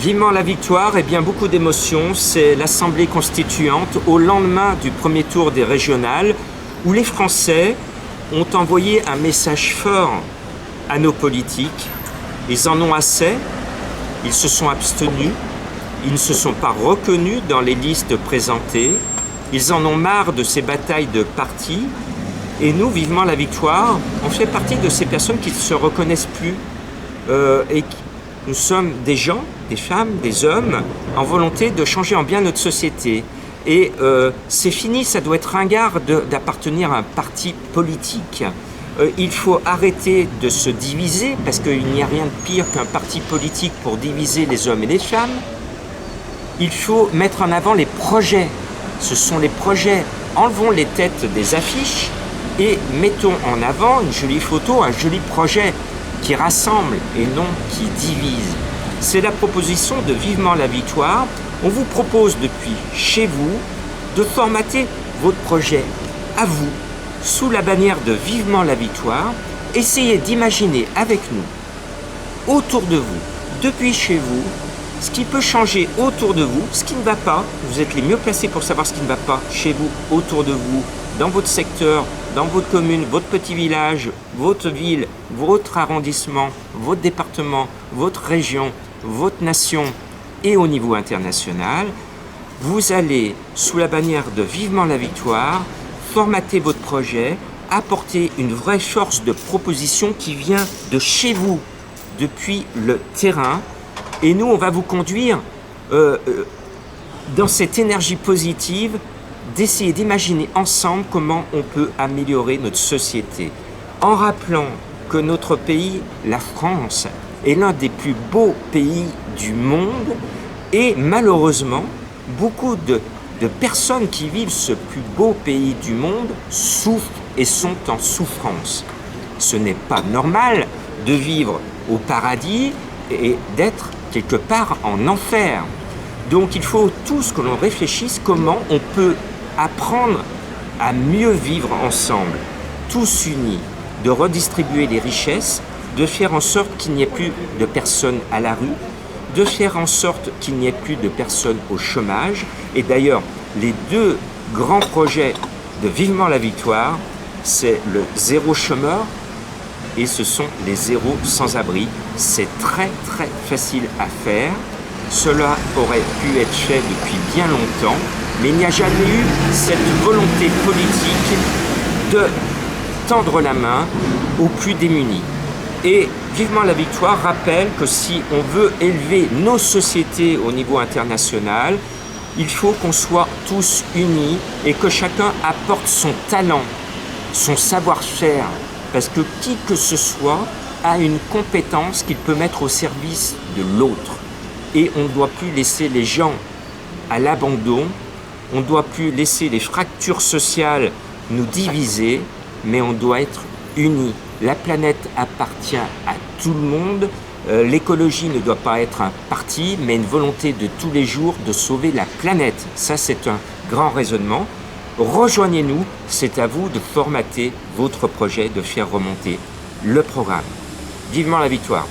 Vivement la victoire, eh bien beaucoup d'émotions. C'est l'Assemblée constituante au lendemain du premier tour des régionales où les Français ont envoyé un message fort à nos politiques. Ils en ont assez, ils se sont abstenus, ils ne se sont pas reconnus dans les listes présentées, ils en ont marre de ces batailles de partis. Et nous, Vivement la victoire, on fait partie de ces personnes qui ne se reconnaissent plus nous sommes des gens, des femmes, des hommes, en volonté de changer en bien notre société. Et c'est fini, ça doit être ringard d'appartenir à un parti politique. Il faut arrêter de se diviser, parce qu'il n'y a rien de pire qu'un parti politique pour diviser les hommes et les femmes. Il faut mettre en avant les projets. Ce sont les projets. Enlevons les têtes des affiches et mettons en avant une jolie photo, un joli projet qui rassemble et non qui divise. C'est la proposition de Vivement la victoire. On vous propose depuis chez vous de formater votre projet à vous, sous la bannière de Vivement la victoire. Essayez d'imaginer avec nous, autour de vous, depuis chez vous, ce qui peut changer autour de vous, ce qui ne va pas. Vous êtes les mieux placés pour savoir ce qui ne va pas chez vous, autour de vous, dans votre secteur, dans votre commune, votre petit village, votre ville, votre arrondissement, votre département, votre région, votre nation et au niveau international. Vous allez, sous la bannière de Vivement la victoire, formater votre projet, apporter une vraie force de proposition qui vient de chez vous, depuis le terrain. Et nous, on va vous conduire dans cette énergie positive d'essayer d'imaginer ensemble comment on peut améliorer notre société. En rappelant que notre pays, la France, est l'un des plus beaux pays du monde et malheureusement, beaucoup de personnes qui vivent ce plus beau pays du monde souffrent et sont en souffrance. Ce n'est pas normal de vivre au paradis et d'être quelque part en enfer. Donc il faut tous que l'on réfléchisse comment on peut apprendre à mieux vivre ensemble, tous unis, de redistribuer les richesses, de faire en sorte qu'il n'y ait plus de personnes à la rue, de faire en sorte qu'il n'y ait plus de personnes au chômage. Et d'ailleurs, les deux grands projets de Vivement la victoire, c'est le zéro chômeur et ce sont les zéros sans-abri. C'est très très facile à faire. Cela aurait pu être fait depuis bien longtemps, mais il n'y a jamais eu cette volonté politique de tendre la main aux plus démunis. Et Vivement la victoire rappelle que si on veut élever nos sociétés au niveau international, il faut qu'on soit tous unis et que chacun apporte son talent, son savoir-faire, parce que qui que ce soit a une compétence qu'il peut mettre au service de l'autre. Et on ne doit plus laisser les gens à l'abandon, on ne doit plus laisser les fractures sociales nous diviser, mais on doit être unis. La planète appartient à tout le monde. L'écologie ne doit pas être un parti, mais une volonté de tous les jours de sauver la planète. Ça, c'est un grand raisonnement. Rejoignez-nous, c'est à vous de formater votre projet, de faire remonter le programme. Vivement la victoire!